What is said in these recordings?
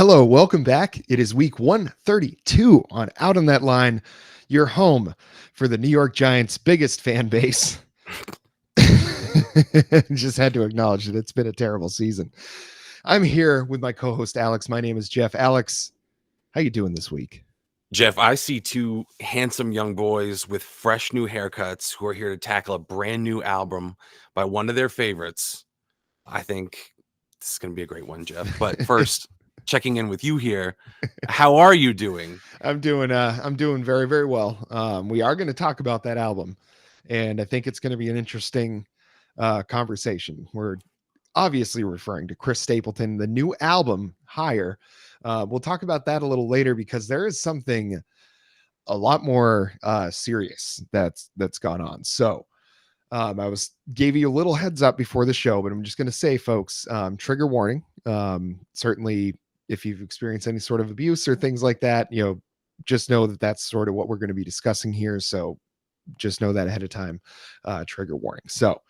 Hello, welcome back. It is week 132 on Out on That Line, your home for the New York Giants' biggest fan base. Just had to acknowledge that it's been a terrible season. I'm here with my co-host Alex. My name is Jeff. Alex, how you doing this week? Jeff, I see two handsome young boys with fresh new haircuts who are here to tackle a brand new album by one of their favorites. I think this is going to be a great one, Jeff. But first, checking in with you here. How are you doing? I'm doing very, very well. We are going to talk about that album, and I think it's going to be an interesting conversation. We're obviously referring to Chris Stapleton, the new album, Higher. We'll talk about that a little later because there is something a lot more serious that's gone on. So gave you a little heads up before the show, but I'm just going to say, folks, trigger warning. Certainly, if you've experienced any sort of abuse or things like that, just know that that's sort of what we're going to be discussing here. So just know that ahead of time. Trigger warning. So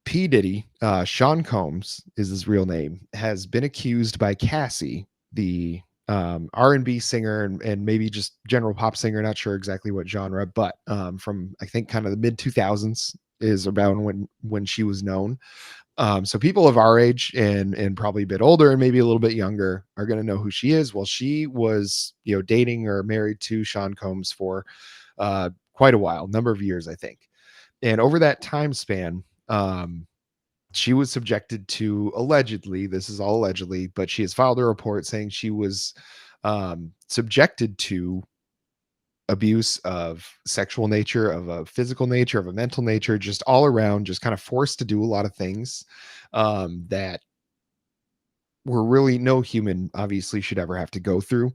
P. Diddy, Sean Combs is his real name, has been accused by Cassie, the R&B singer and maybe just general pop singer, not sure exactly what genre, but from I think kind of the mid 2000s is about when she was known. So people of our age and probably a bit older and maybe a little bit younger are going to know who she is. Well, she was dating or married to Sean Combs for quite a while, number of years, I think. And over that time span, she was subjected to, allegedly, this is all allegedly, but she has filed a report saying she was subjected to abuse of sexual nature, of a physical nature, of a mental nature, just all around, just kind of forced to do a lot of things that were really no human obviously should ever have to go through.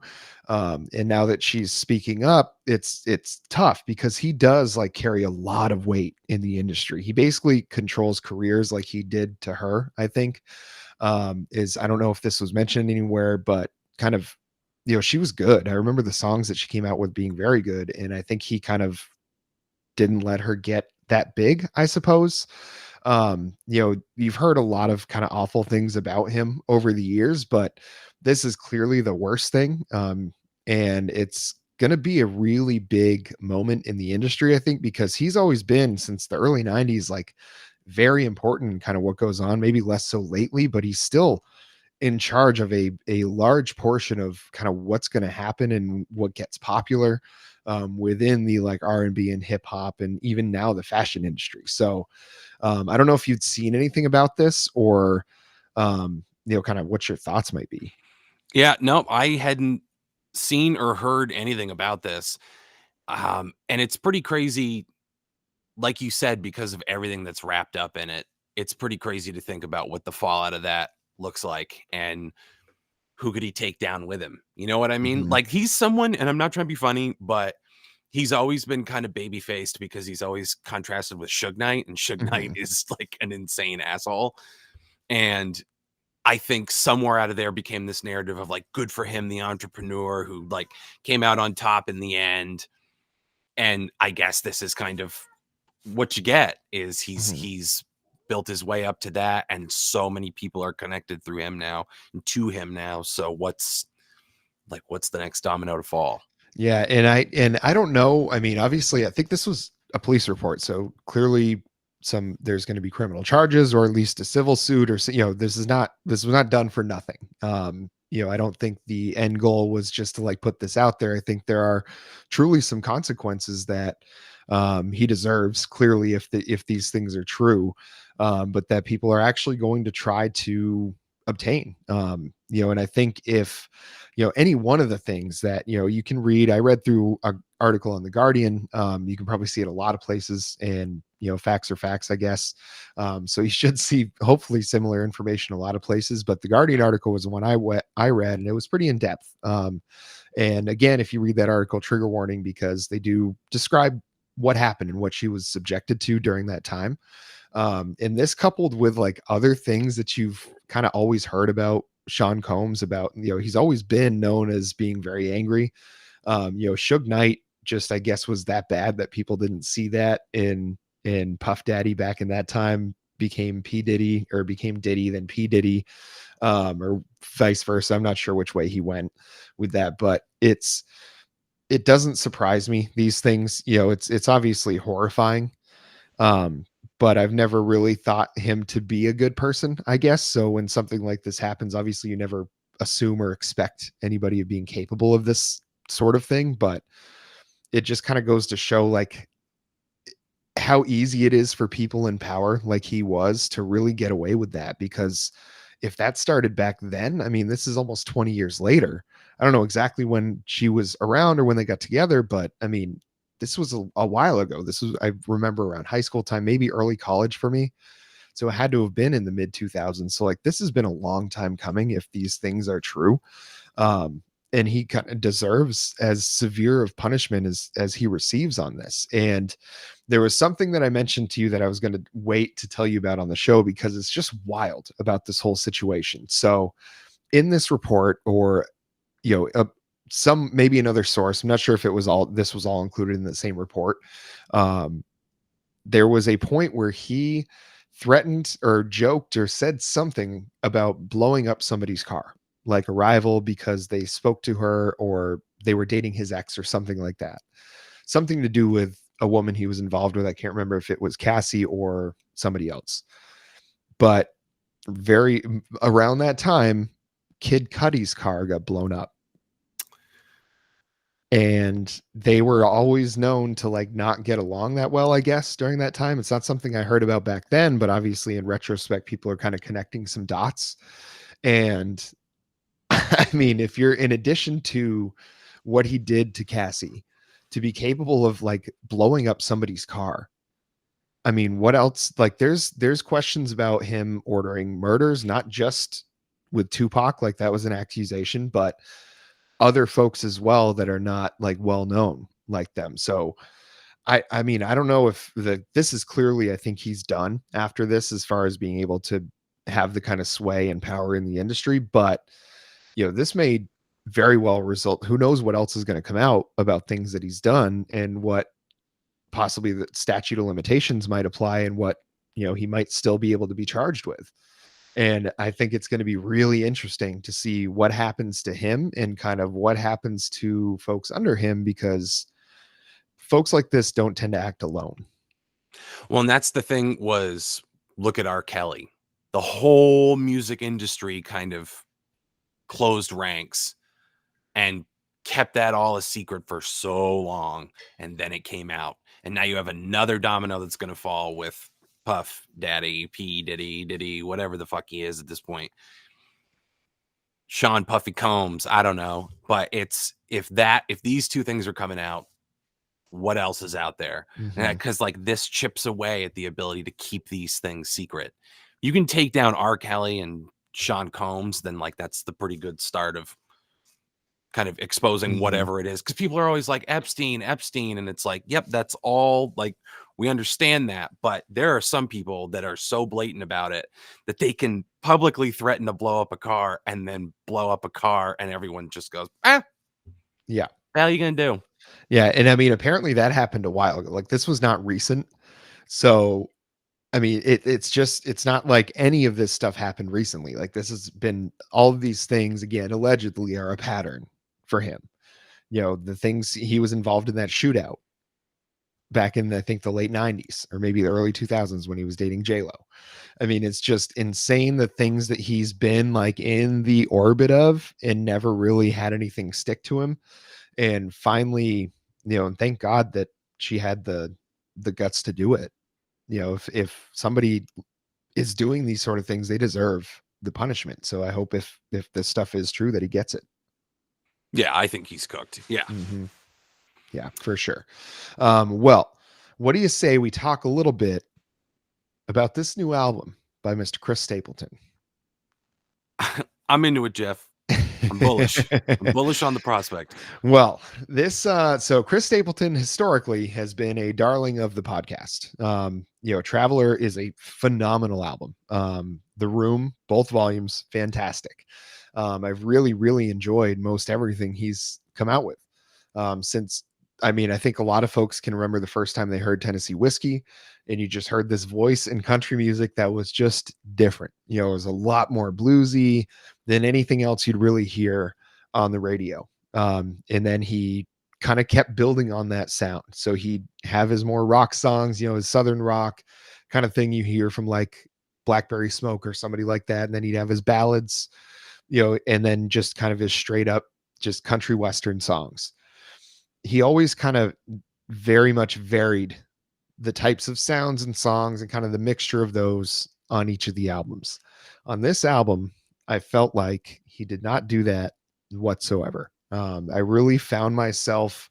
And now that she's speaking up, it's tough because he does like carry a lot of weight in the industry. He basically controls careers like he did to her, I think. I don't know if this was mentioned anywhere, but kind of, she was good. I remember the songs that she came out with being very good. And I think he kind of didn't let her get that big, I suppose. You've heard a lot of kind of awful things about him over the years, but this is clearly the worst thing. And it's going to be a really big moment in the industry, I think, because he's always been since the early 90s, like very important in kind of what goes on, maybe less so lately, but he's still in charge of a large portion of kind of what's going to happen and what gets popular within the like R&B and hip hop and even now the fashion industry. So I don't know if you'd seen anything about this or kind of what your thoughts might be. Yeah, no, I hadn't seen or heard anything about this. And it's pretty crazy, like you said, because of everything that's wrapped up in it. It's pretty crazy to think about what the fallout of that looks like and who could he take down with him? You know what I mean? Mhm. Like he's someone, and I'm not trying to be funny, but he's always been kind of baby faced because he's always contrasted with Suge Knight, and Suge Knight Mhm. is like an insane asshole. And I think somewhere out of there became this narrative of like, good for him, the entrepreneur who like came out on top in the end. And I guess this is kind of what you get is Mhm. he's built his way up to that, and so many people are connected through him now and to him now. So what's the next domino to fall? Yeah, and I don't know. I mean, obviously, I think this was a police report, so clearly there's going to be criminal charges or at least a civil suit or this was not done for nothing. I don't think the end goal was just to like put this out there. I think there are truly some consequences that he deserves clearly if these things are true, but that people are actually going to try to obtain. And I think if any one of the things that you can read, I read through an article on the Guardian. You can probably see it a lot of places, and facts are facts, I guess. So you should see hopefully similar information a lot of places, but the Guardian article was the one I read, and it was pretty in depth. And again, if you read that article, trigger warning, because they do describe what happened and what she was subjected to during that time. And this coupled with like other things that you've kind of always heard about Sean Combs, about, he's always been known as being very angry. Suge Knight just, I guess, was that bad that people didn't see that in Puff Daddy back in that time. became P Diddy, or became Diddy then P Diddy, or vice versa. I'm not sure which way he went with that, but it doesn't surprise me. These things, it's obviously horrifying. Um, but I've never really thought him to be a good person, I guess. So when something like this happens, obviously you never assume or expect anybody of being capable of this sort of thing, but it just kind of goes to show like how easy it is for people in power like he was to really get away with that. Because if that started back then, I mean, this is almost 20 years later. I don't know exactly when she was around or when they got together, but I mean, this was a while ago. This was, I remember, around high school time, maybe early college for me. So it had to have been in the mid 2000s. So like this has been a long time coming if these things are true. Um, and he kind of deserves as severe of punishment as he receives on this. And there was something that I mentioned to you that I was going to wait to tell you about on the show because it's just wild about this whole situation. So in this report, or some, maybe another source, I'm not sure if this was all included in the same report. Um, there was a point where he threatened or joked or said something about blowing up somebody's car, like a rival, because they spoke to her or they were dating his ex or something like that. Something to do with a woman he was involved with. I can't remember if it was Cassie or somebody else. But very around that time, Kid Cudi's car got blown up. And they were always known to like not get along that well, I guess, during that time. It's not something I heard about back then, but obviously in retrospect, people are kind of connecting some dots. And I mean, if you're, in addition to what he did to Cassie, to be capable of like blowing up somebody's car, I mean, what else? Like there's questions about him ordering murders, not just with Tupac, like that was an accusation, but other folks as well that are not like well known like them. So I mean, I don't know if this is clearly, I think he's done after this as far as being able to have the kind of sway and power in the industry, but this may very well result, who knows what else is going to come out about things that he's done, and what possibly the statute of limitations might apply, and what he might still be able to be charged with. And I think it's going to be really interesting to see what happens to him and kind of what happens to folks under him, because folks like this don't tend to act alone. Well, and that's the thing, was look at R. Kelly. The whole music industry kind of closed ranks and kept that all a secret for so long, and then it came out. And now you have another domino that's going to fall with Puff Daddy, P Diddy, whatever the fuck he is at this point. Sean Puffy Combs, I don't know. But it's, if these two things are coming out, what else is out there? Mm-hmm. And because like this chips away at the ability to keep these things secret. You can take down R. Kelly and Sean Combs, then like that's the pretty good start of kind of exposing Mm-hmm. whatever it is. Because people are always like Epstein, and it's like, yep, that's all, like, we understand that. But there are some people that are so blatant about it that they can publicly threaten to blow up a car and then blow up a car, and everyone just goes, Yeah. What the hell are you gonna do? Yeah. And I mean, apparently that happened a while ago. Like this was not recent. So I mean, it's not like any of this stuff happened recently. Like this has been, all of these things, again, allegedly, are a pattern for him. The things he was involved in, that shootout back in, I think, the late 90s or maybe the early 2000s when he was dating J-Lo. I mean, it's just insane the things that he's been like in the orbit of and never really had anything stick to him. And finally, and thank God that she had the guts to do it. If somebody is doing these sort of things, they deserve the punishment. So I hope if this stuff is true that he gets it. Yeah, I think he's cooked. Yeah. Mm-hmm. Yeah, for sure. Well, what do you say we talk a little bit about this new album by Mr. Chris Stapleton? I'm into it, Jeff. I'm bullish. I'm bullish on the prospect. Well, this so Chris Stapleton historically has been a darling of the podcast. Traveler is a phenomenal album. The Room, both volumes, fantastic. I've really, really enjoyed most everything he's come out with since I mean, I think a lot of folks can remember the first time they heard Tennessee Whiskey, and you just heard this voice in country music that was just different. You know, it was a lot more bluesy than anything else you'd really hear on the radio. And then he kind of kept building on that sound. So he'd have his more rock songs, you know, his Southern rock kind of thing you hear from like Blackberry Smoke or somebody like that. And then he'd have his ballads, you know, and then just kind of his straight up just country Western songs. He always kind of very much varied the types of sounds and songs and kind of the mixture of those on each of the albums. On this album, I felt like he did not do that whatsoever. I really found myself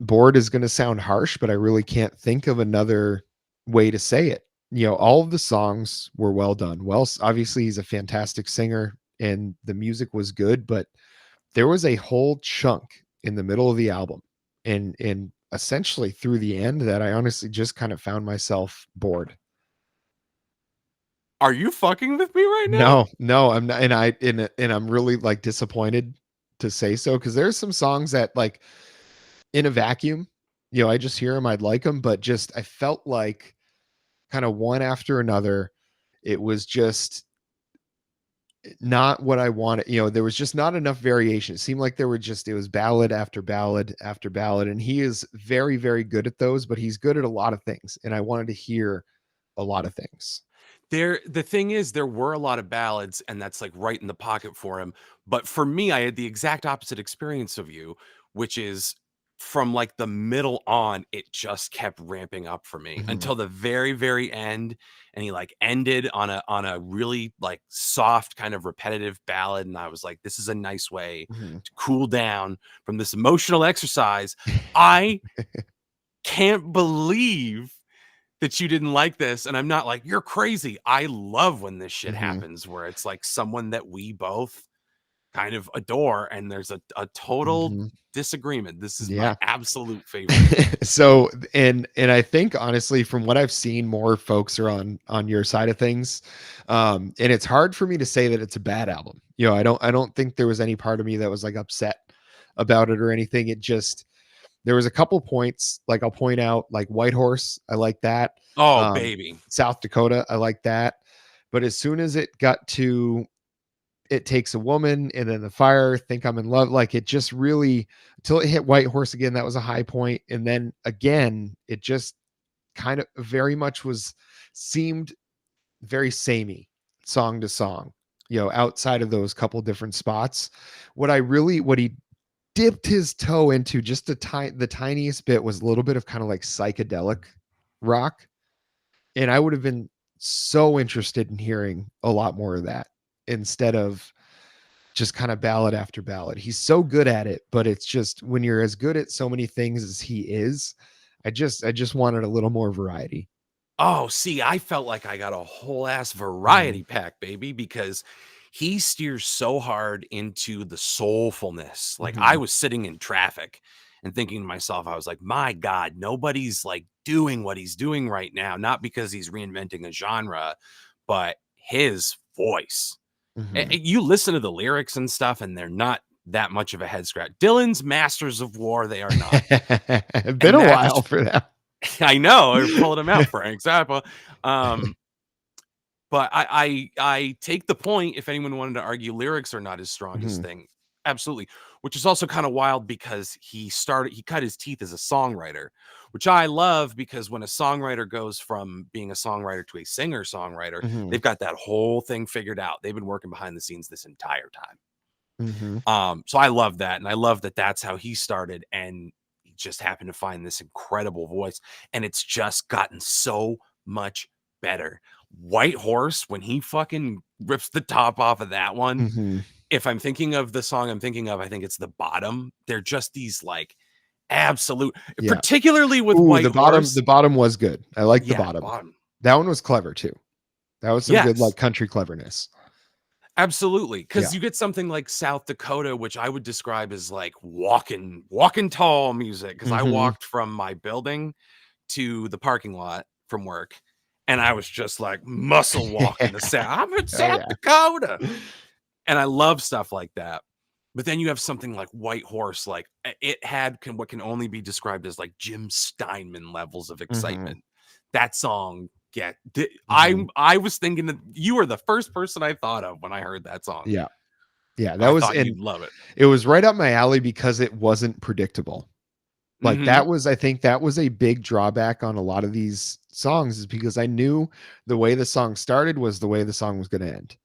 bored is going to sound harsh, but I really can't think of another way to say it. You know, all of the songs were well done. Well, obviously he's a fantastic singer and the music was good, but there was a whole chunk in the middle of the album and essentially through the end that I honestly just kind of found myself bored. Are you fucking with me right now? No, I'm not, and I'm really like disappointed to say so because there's some songs that like in a vacuum, you know, I just hear them, I'd like them, but just I felt like kind of one after another, it was just not what I wanted. You know, there was just not enough variation. It seemed like there were just, it was ballad after ballad after ballad. And he is very, very good at those, but he's good at a lot of things. And I wanted to hear a lot of things. The thing is, there were a lot of ballads, and that's like right in the pocket for him. But for me, I had the exact opposite experience of you, which is from like the middle on, it just kept ramping up for me Mhm, until the very, very end. And he like ended on a really like soft, kind of repetitive ballad. And I was like, this is a nice way mhm. to cool down from this emotional exercise. I can't believe that you didn't like this, and I'm not like, "You're crazy." I love when this shit Mhm, happens where it's, like, someone that we both kind of adore, and there's a total mhm. disagreement. This is my Yeah. absolute favorite. So and I think honestly from what I've seen more folks are on your side of things. And it's hard for me to say that it's a bad album. You know, I don't think there was any part of me that was like upset about it or anything. It just there was a couple points like I'll point out like White Horse, I like that. Oh, Um baby. South Dakota, I like that. But as soon as it got to It Takes a Woman and then The Fire, Think I'm in Love, like it just really until it hit White Horse again, that was a high point. And then again, it just kind of very much was seemed very samey song to song, you know, outside of those couple different spots. What he dipped his toe into just the tiniest bit was a little bit of kind of like psychedelic rock. And I would have been so interested in hearing a lot more of that instead of just kind of ballad after ballad. He's so good at it, but it's just when you're as good at so many things as he is, I just wanted a little more variety. Oh, see, I felt like I got a whole ass Mhm, variety pack, baby, because he steers so hard into the soulfulness. Like I mhm, was sitting in traffic and thinking to myself, I was like, my God, nobody's like doing what he's doing right now. Not because he's reinventing a genre, but his voice. mhm. You listen to the lyrics and stuff, and they're not that much of a head scratch. Dylan's Masters of War, they are not. Been And a that while is for that. I know, I pulled him out for an example. Um, but I take the point if anyone wanted to argue lyrics are not his strongest Mhm, thing. Absolutely. Which is also kind of wild because he cut his teeth as a songwriter, which I love because when a songwriter goes from being a songwriter to a singer-songwriter, mhm, they've got that whole thing figured out. They've been working behind the scenes this entire time. mhm. So I love that, and I love that that's how he started, and he just happened to find this incredible voice, and it's just gotten so much better. White Horse, when he fucking rips the top off of that one, Mhm. if I'm thinking of the song I'm thinking of, I think it's The Bottom. They're just these like absolute, Yeah. particularly with Ooh, White Horse. the bottom was good. I like the Yeah, bottom. Bottom. That one was clever too. That was some good Yes. like country cleverness. Absolutely, Yeah. because you get something like South Dakota, which I would describe as like walking tall music. Because I Mhm. walked from my building to the parking lot from work, and I was just like muscle walking the South. I'm in Oh South yeah. Dakota, and I love stuff like that. But then you have something like White Horse, like it had what can only be described as like Jim Steinman levels of Mhm, excitement. That song mhm. I was thinking that you were the first person I thought of when I heard that song. Yeah. Yeah, that I was thought and you'd love it. it was right up my alley because it wasn't predictable. Like, Mhm. that was I think that was a big drawback on a lot of these songs is because I knew the way the song started was the way the song was gonna end.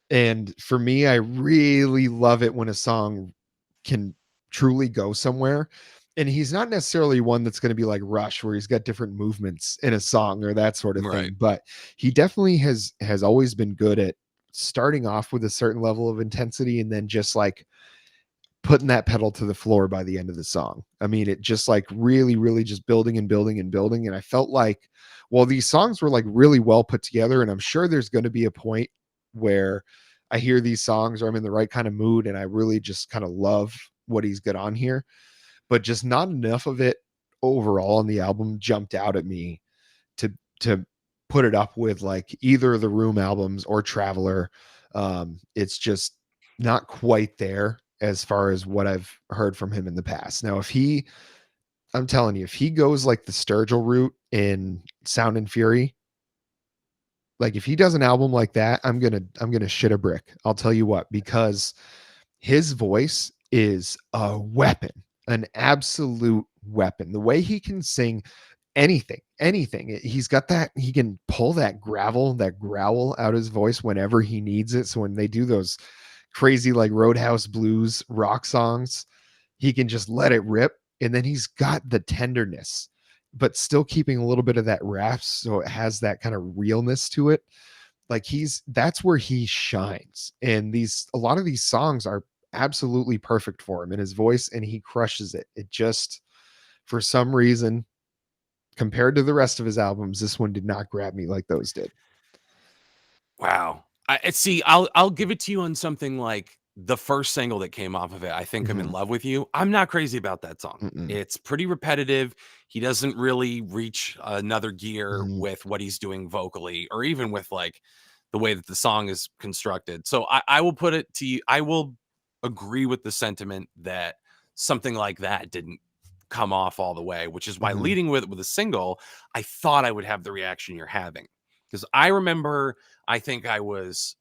And for me, I really love it when a song can truly go somewhere. And he's not necessarily one that's going to be like Rush, where he's got different movements in a song or that sort of Right. thing. But he definitely has always been good at starting off with a certain level of intensity and then just like putting that pedal to the floor by the end of the song. I mean, it just like really, really just building and building and building. And I felt like, well, these songs were like really well put together. And I'm sure there's going to be a point where I hear these songs or I'm in the right kind of mood and I really just kind of love what he's got on here. But just not enough of it overall on the album jumped out at me to to put it up with like either of the Room albums or Traveler. It's just not quite there as far as what I've heard from him in the past. Now, if he, I'm telling you, if he goes like the Sturgill route in Sound and Fury, like if he does an album like that, I'm gonna shit a brick. I'll tell you what, because his voice is a weapon, an absolute weapon. The way he can sing anything. He's got that, he can pull that gravel, that growl out his voice whenever he needs it. So when they do those crazy like Roadhouse blues rock songs, he can just let it rip. And then he's got the tenderness, but still keeping a little bit of that rasp. So it has that kind of realness to it. Like that's where he shines. And a lot of these songs are absolutely perfect for him in his voice and he crushes it. It just, for some reason, compared to the rest of his albums, this one did not grab me like those did. Wow. I see, I'll give it to you on something like the first single that came off of it, I Think I'm in Mhm. Love with You. I'm not crazy about that song. Mm-mm. It's pretty repetitive. He doesn't really reach another gear Mhm. with what he's doing vocally or even with like the way that the song is constructed. So I will put it to you. I will agree with the sentiment that something like that didn't come off all the way, which is why Mhm. leading with a single, I thought I would have the reaction you're having. Because I remember I think I was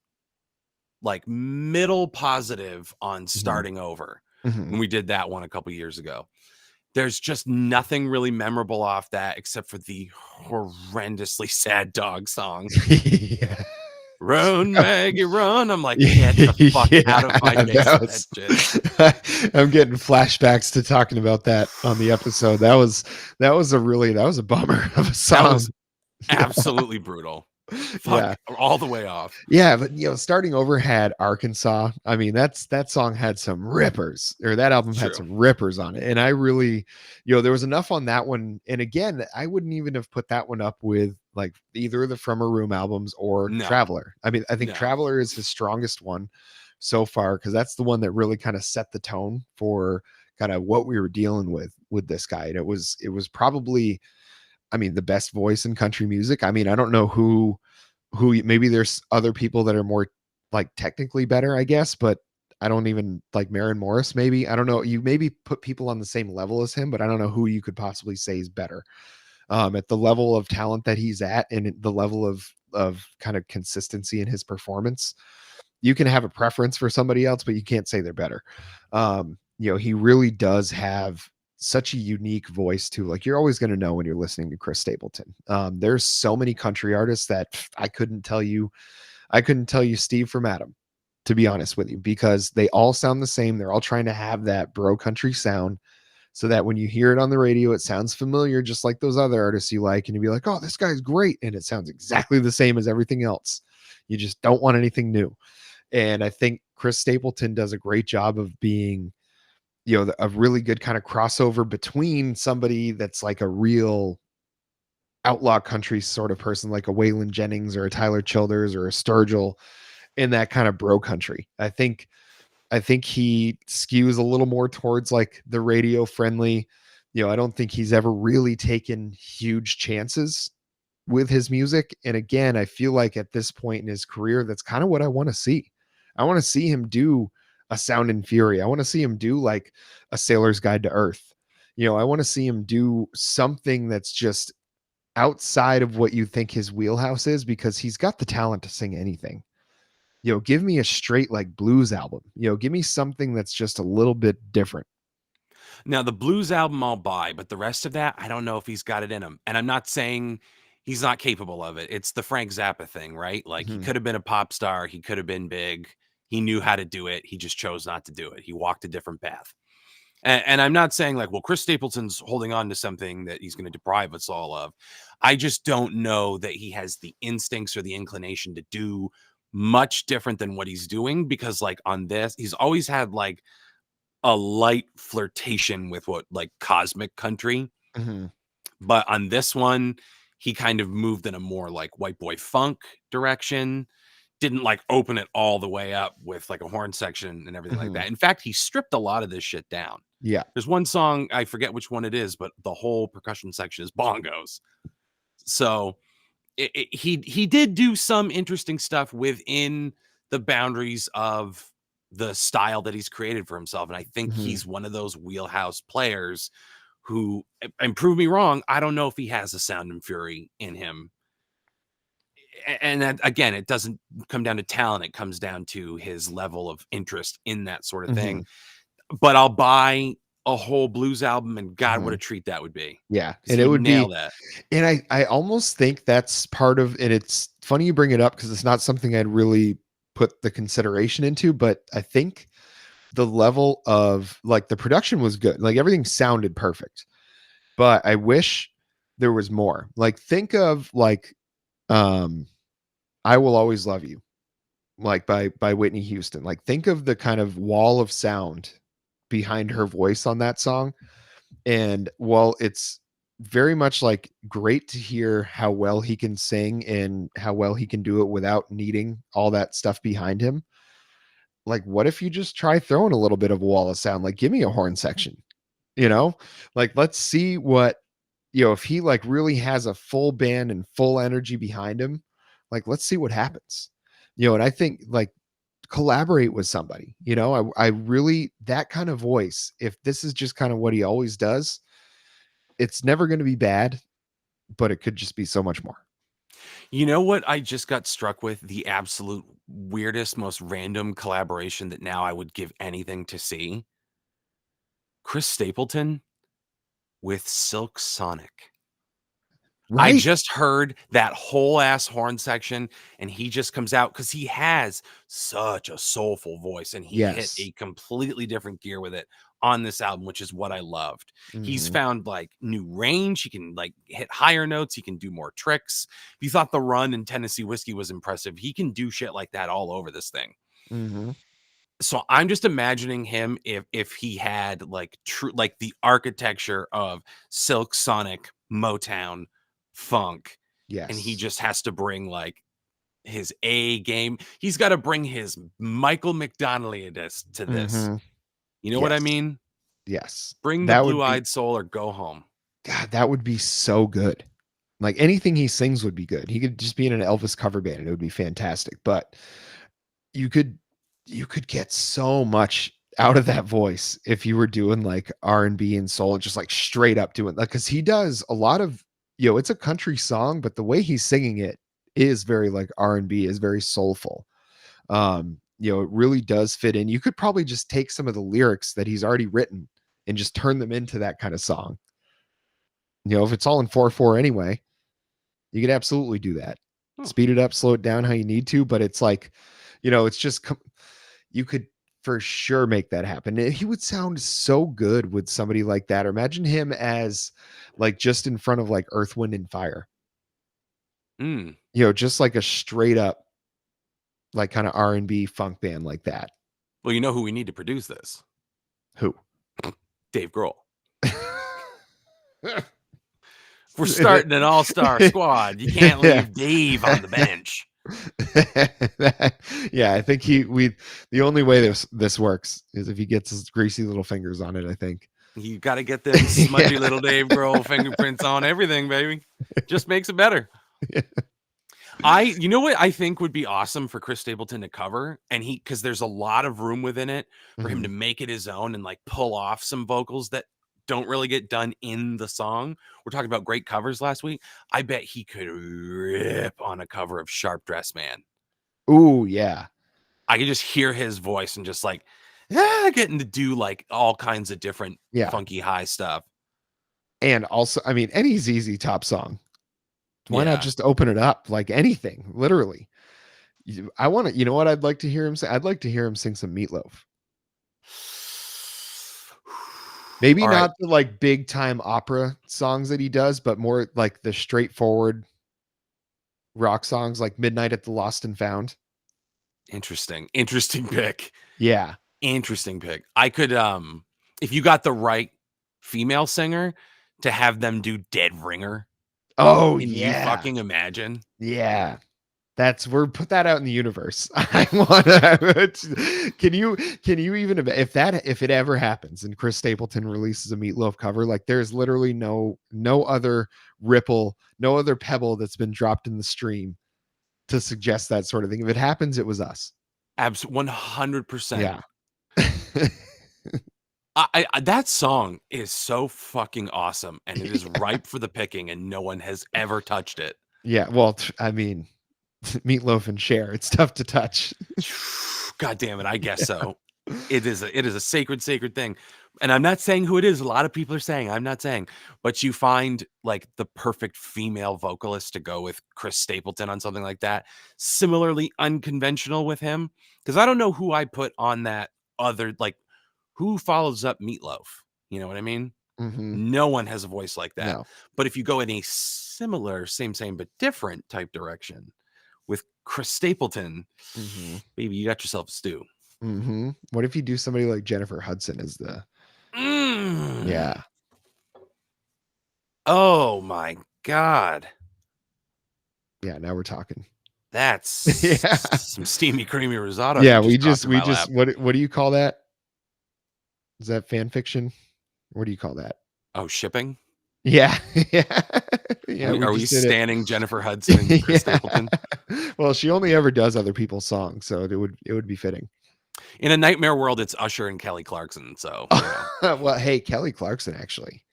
like middle positive on Mhm. Starting Over Mhm. when we did that one a couple years ago. There's just nothing really memorable off that except for the horrendously sad dog song. Yeah. Run, Maggie, run. I'm like, get the fuck Yeah, out of my face that with that was shit. I'm getting flashbacks to talking about that on the episode. That was a bummer of a That was song. Yeah. absolutely brutal. Yeah. Fuck all the way off. Yeah, but Starting Over had Arkansas. I mean, that song had some rippers, or that album It's had true. some rippers on it. And I really, there was enough on that one. And again, I wouldn't even have put that one up with like either of the From a Room albums or No, Traveler. I mean, I think no. Traveler is his strongest one so far because that's the one that really kind of set the tone for kind of what we were dealing with this guy. And it was probably, I mean, the best voice in country music. I mean, I don't know maybe there's other people that are more like technically better, I guess, but I don't even like Maren Morris. Maybe I don't know. You maybe put people on the same level as him, but I don't know who you could possibly say is better at the level of talent that he's at and the level of kind of consistency in his performance. You can have a preference for somebody else, but you can't say they're better. He really does have such a unique voice too. Like you're always going to know when you're listening to Chris Stapleton. There's so many country artists that I couldn't tell you Steve from Adam, to be honest with you, because they all sound the same. They're all trying to have that bro country sound so that when you hear it on the radio, it sounds familiar, just like those other artists you like. And you'll be like, oh, this guy's great. And it sounds exactly the same as everything else. You just don't want anything new. And I think Chris Stapleton does a great job of being, a really good kind of crossover between somebody that's like a real outlaw country sort of person, like a Waylon Jennings or a Tyler Childers or a Sturgill in that kind of bro country. I think he skews a little more towards like the radio friendly. I don't think he's ever really taken huge chances with his music. And again, I feel like at this point in his career, that's kind of what I want to see. I want to see him do a Sound and Fury. I want to see him do like a Sailor's Guide to Earth. I want to see him do something that's just outside of what you think his wheelhouse is, because he's got the talent to sing anything. Give me a straight like blues album. Give me something that's just a little bit different. Now, the blues album I'll buy, but the rest of that, I don't know if he's got it in him. And I'm not saying he's not capable of it. It's the Frank Zappa thing, right? Like, he Mhm. could have been a pop star. He could have been big. He knew how to do it. He just chose not to do it. He walked a different path. And I'm not saying like, well, Chris Stapleton's holding on to something that he's going to deprive us all of. I just don't know that he has the instincts or the inclination to do much different than what he's doing, because like on this, he's always had like a light flirtation with what like cosmic country. Mhm. But on this one, he kind of moved in a more like white boy funk direction. Didn't like open it all the way up with like a horn section and everything like Mhm. that. In fact, he stripped a lot of this shit down. Yeah. There's one song, I forget which one it is, but the whole percussion section is bongos. So he did do some interesting stuff within the boundaries of the style that he's created for himself. And I think Mhm. he's one of those wheelhouse players who, and prove me wrong, I don't know if he has a Sound and Fury in him. And that, again, it doesn't come down to talent. It comes down to his level of interest in that sort of thing. Mhm. But I'll buy a whole blues album, and God, what a Mhm. treat that would be, Yeah, because and he it would would nail be, that. and I almost think that's part of, and it's funny you bring it up because it's not something I'd really put the consideration into, but I think the level of like the production was good. Like everything sounded perfect. But I wish there was more. Like think of like um I Will Always Love You, like by Whitney Houston. Like think of the kind of wall of sound behind her voice on that song. And while it's very much like great to hear how well he can sing and how well he can do it without needing all that stuff behind him, like what if you just try throwing a little bit of wall of sound? Like give me a horn section, you know? Like let's see what, if he like really has a full band and full energy behind him, like let's see what happens. And I think like collaborate with somebody, I really, that kind of voice, if this is just kind of what he always does, it's never going to be bad, but it could just be so much more. You know what I just got struck with? The absolute weirdest, most random collaboration that now I would give anything to see. Chris Stapleton with Silk Sonic. I Right? just heard that whole ass horn section, and he just comes out because he has such a soulful voice, and he hit Yes. a completely different gear with it on this album, which is what I loved. He's Hmm. found like new range. He can like hit higher notes. He can do more tricks. If you thought the run in Tennessee Whiskey was impressive, he can do shit like that all over this thing. Hmm. So I'm just imagining him if he had like true like the architecture of Silk Sonic, Motown, funk, and he Yes. just has to bring like his A game. He's got to bring his Michael McDonnelly to this. Hmm. You know what I Yes. mean? Yes. Bring the That would be, blue-eyed soul or go home. God, that would be so good. Like anything he sings would be good. He could just be in an Elvis cover band and it would be fantastic. But you could you could get so much out of that voice if you were doing like R&B and soul, just like straight up doing like, because he does a lot of, it's a country song, but the way he's singing it is very like R&B, is very soulful. It really does fit in. You could probably just take some of the lyrics that he's already written and just turn them into that kind of song. If it's all in 4/4 anyway, you could absolutely do that. Hmm. Speed it up, slow it down how you need to, but it's like, it's just you could for sure make that happen. He would sound so good with somebody like that. Or imagine him as like just in front of like Earth, Wind, and Fire. Mm. Just like a straight up like kind of R&B funk band like that. Well, you know who we need to produce this? Who? Dave Grohl. If we're starting an all-star squad, you can't Yeah. leave Dave on the bench. Yeah, I think the only way this works is if he gets his greasy little fingers on it, I think. You got to get them Yeah. smudgy little Dave Grohl fingerprints on everything, baby. Just makes it better. You know what I think would be awesome for Chris Stapleton to cover, and because there's a lot of room within it for him to Mhm. make it his own and like pull off some vocals that don't really get done in the song. We're talking about great covers last week. I bet he could rip on a cover of Sharp Dressed Man. Ooh, yeah. I could just hear his voice and just like getting to do like all kinds of different Yeah. funky high stuff. And also, I mean, any ZZ Top song. Why not Yeah. just open it up like anything, literally? I want to, you know what I'd like to hear him say? I'd like to hear him sing some Meatloaf. Maybe All right. not the like big time opera songs that he does, but more like the straightforward rock songs like Midnight at the Lost and Found. Interesting. Interesting pick. Yeah. Interesting pick. I could if you got the right female singer to have them do Dead Ringer, Oh can you yeah. fucking imagine? Yeah. We're put that out in the universe. I want to. Can you even if it ever happens and Chris Stapleton releases a Meatloaf cover, like there's literally no other ripple, no other pebble that's been dropped in the stream to suggest that sort of thing. If it happens, it was us. 100%. Yeah. That song is so fucking awesome, and it is ripe for the picking, and no one has ever touched it. Yeah. Well, I mean, Meatloaf and Cher. It's tough to touch. God damn it, I guess so. It is a sacred thing. And I'm not saying who it is. A lot of people are saying, I'm not saying, but you find like the perfect female vocalist to go with Chris Stapleton on something like that. Similarly unconventional with him. Because I don't know who I put on that other, like who follows up Meatloaf. You know what I mean? Hmm. No one has a voice like that. No. But if you go in a similar, same, but different type direction with Chris Stapleton, Hmm. baby, you got yourself a stew. Hmm. What if you do somebody like Jennifer Hudson as the Mm. yeah. Oh my God. Yeah, now we're talking. That's Yeah. some steamy, creamy risotto Yeah, you we just dropped just in we my just lap. what do you call that? Is that fan fiction? What do you call that? Oh, shipping? Yeah. Yeah. Yeah, we Are we just did it. standing Jennifer Hudson and Chris Yeah. Stapleton? Well, she only ever does other people's songs, so it would be fitting. In a nightmare world, it's Usher and Kelly Clarkson. So, you know. Well, hey, Kelly Clarkson actually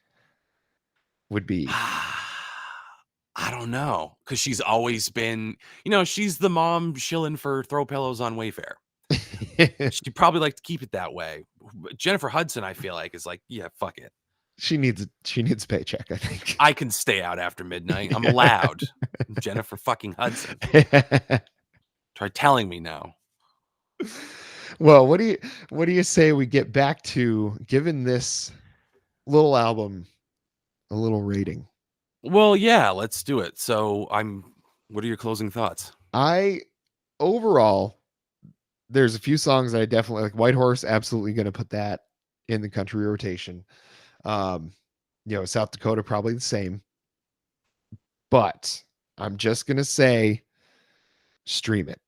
would be. I don't know. Because she's always been, she's the mom shilling for throw pillows on Wayfair. She'd probably like to keep it that way. But Jennifer Hudson, I feel like, is like, yeah, fuck it. She needs a paycheck, I think. I can stay out after midnight. I'm allowed. Jennifer fucking Hudson. Try telling me no. Well, what do you say we get back to giving this little album a little rating? Well, yeah, let's do it. So what are your closing thoughts? I overall, there's a few songs that I definitely like. White Horse, absolutely going to put that in the country rotation. Um, South Dakota probably the same. But I'm just going to say stream it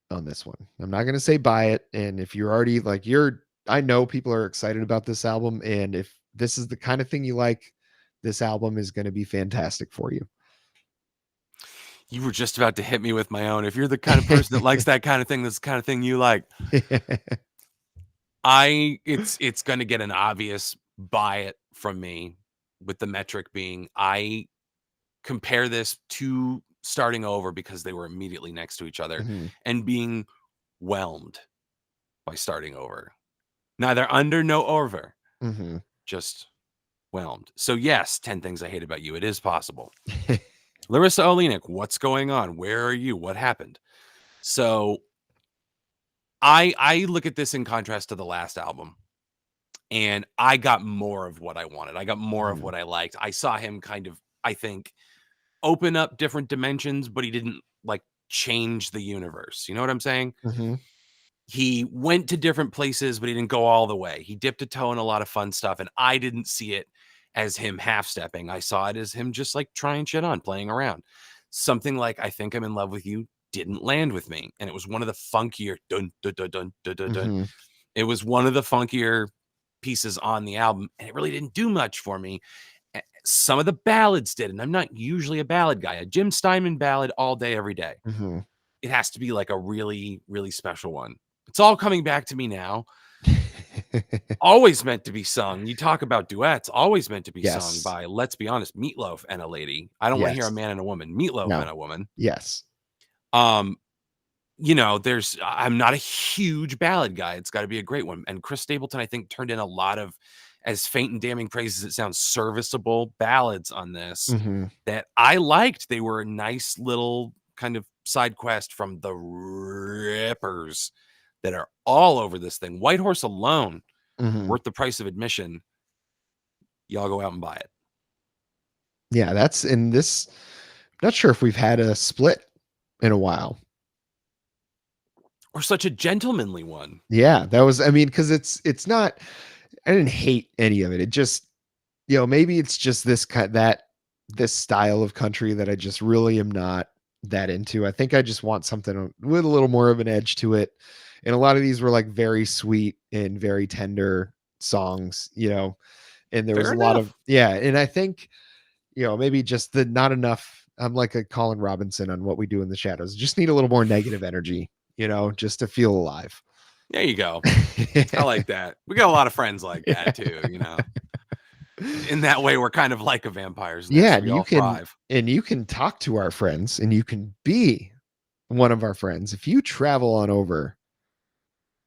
on this one. I'm not going to say buy it. And if you're already like I know people are excited about this album, and if this is the kind of thing you like, this album is going to be fantastic for you. You were just about to hit me with my own. If you're the kind of person that likes that kind of thing, that's the kind of thing you like. It's going to get an obvious buy it from me, with the metric being I compare this to starting over because they were immediately next to each other Hmm. and being whelmed by starting over. Neither under, no over, Hmm. just whelmed. So yes, 10 Things I Hate About You. It is possible. Larissa Olenek, what's going on? Where are you? What happened? So I look at this in contrast to the last album, and I got more of what I wanted. I got more of Hmm. what I liked. I saw him kind of, I think, open up different dimensions, but he didn't like change the universe. You know what I'm saying? Hmm. He went to different places, but he didn't go all the way. He dipped a toe in a lot of fun stuff, and I didn't see it as him half stepping. I saw it as him just like trying shit on, playing around. Something like I Think I'm in Love with You didn't land with me, and it was one of the funkier dun dun dun dun dun dun. Dun. Hmm. It was one of the funkier pieces on the album, and it really didn't do much for me. Some of the ballads did, and I'm not usually a ballad guy. A Jim Steinman ballad all day, every day. Mhm. It has to be like a really, really special one. It's all coming back to me now. Always meant to be sung. You talk about duets, always meant to be sung Yes. by, let's be honest, Meatloaf and a lady. I don't want to hear a Yes. man and a woman. Meatloaf and No. a woman. Yes. Um, I'm not a huge ballad guy. It's got to be a great one. And Chris Stapleton, I think, turned in a lot of, as faint and damning praise as it sounds, serviceable ballads on this Mhm. that I liked. They were a nice little kind of side quest from the rippers that are all over this thing. White Horse alone, Mhm. worth the price of admission. Y'all go out and buy it. Yeah, that's in this not sure if we've had a split in a while. Or such a gentlemanly one. Yeah, that was I mean, 'cause it's not I didn't hate any of it. It just maybe it's just this style of country that I just really am not that into. I think I just want something with a little more of an edge to it. And a lot of these were like very sweet and very tender songs, and there was Fair a lot of enough. yeah, and I think, maybe just the not enough. I'm like a Colin Robinson on What We Do in the Shadows. Just need a little more negative energy, just to feel alive. There you go. I like that. We got a lot of friends like that too, In that way, we're kind of like a vampire's Yeah, nest. and We all thrive. you can talk to our friends and you can be one of our friends if you travel on over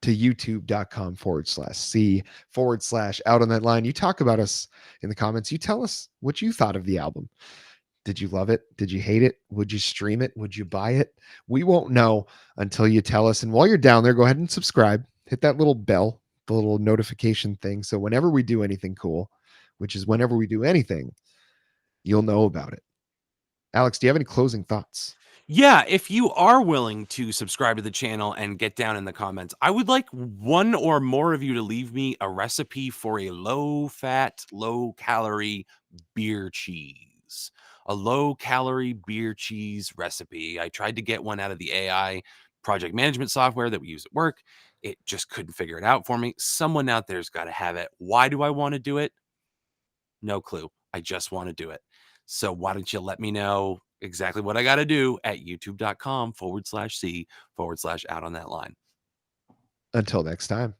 to youtube.com/C/out on that line. You talk about us in the comments. You tell us what you thought of the album. Did you love it? Did you hate it? Would you stream it? Would you buy it? We won't know until you tell us. And while you're down there, go ahead and subscribe. Hit that little bell, the little notification thing. So whenever we do anything cool, which is whenever we do anything, you'll know about it. Alex, do you have any closing thoughts? Yeah, if you are willing to subscribe to the channel and get down in the comments, I would like one or more of you to leave me a recipe for a low fat, low calorie beer cheese. A low calorie beer cheese recipe. I tried to get one out of the AI project management software that we use at work. It just couldn't figure it out for me. Someone out there's got to have it. Why do I want to do it? No clue. I just want to do it. So why don't you let me know exactly what I got to do at youtube.com/C/out on that line. Until next time.